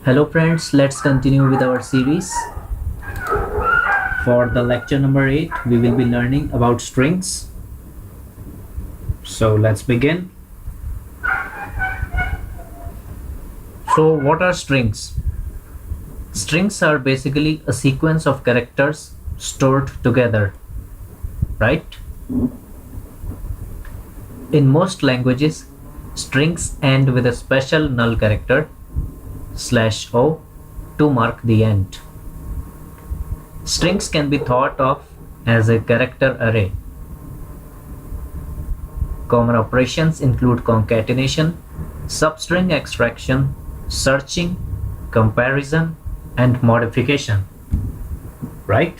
Hello friends, let's continue with our series. For the lecture number 8, we will be learning about strings. So let's begin. So what are strings? Strings are basically a sequence of characters stored together, right? In most languages, strings end with a special null character /o to mark the end. Strings can be thought of as a character array. Common operations include concatenation, substring extraction, searching, comparison, and modification, right?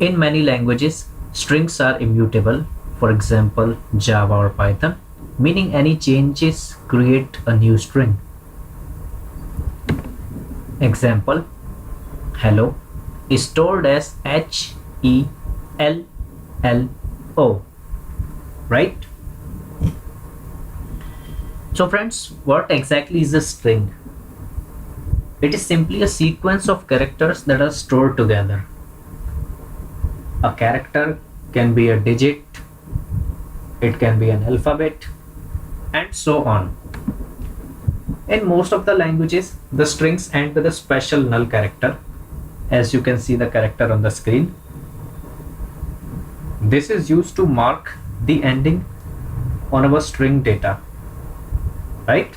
In many languages, strings are immutable, for example, Java or Python, meaning any changes create a new string. Example, hello is stored as HELLO, right? So friends, what exactly is a string? It is simply a sequence of characters that are stored together. A character can be a digit, it can be an alphabet, and so on. In most of the languages, the strings end with a special null character, as you can see the character on the screen. This is used to mark the ending on our string data, right?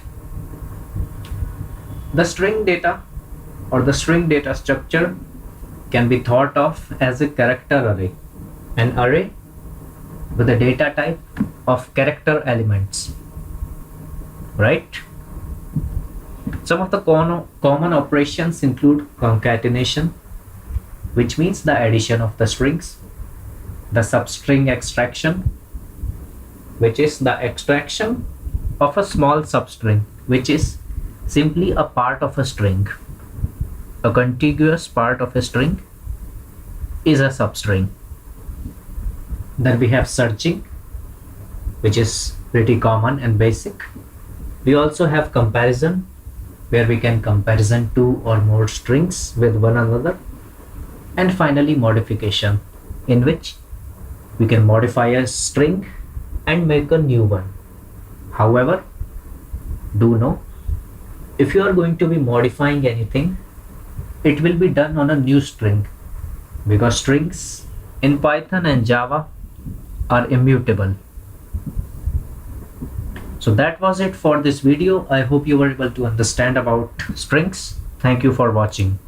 The string data or the string data structure can be thought of as a character array, an array with a data type of character elements, right? Some of the common operations include concatenation, which means the addition of the strings, the substring extraction, which is the extraction of a small substring, which is simply a part of a string. A contiguous part of a string is a substring. Then we have searching, which is pretty common and basic. We also have comparison, where we can comparison two or more strings with one another. And finally modification, in which we can modify a string and make a new one. However, do know, if you are going to be modifying anything, it will be done on a new string, because strings in Python and Java are immutable. So that was it for this video. I hope you were able to understand about strings. Thank you for watching.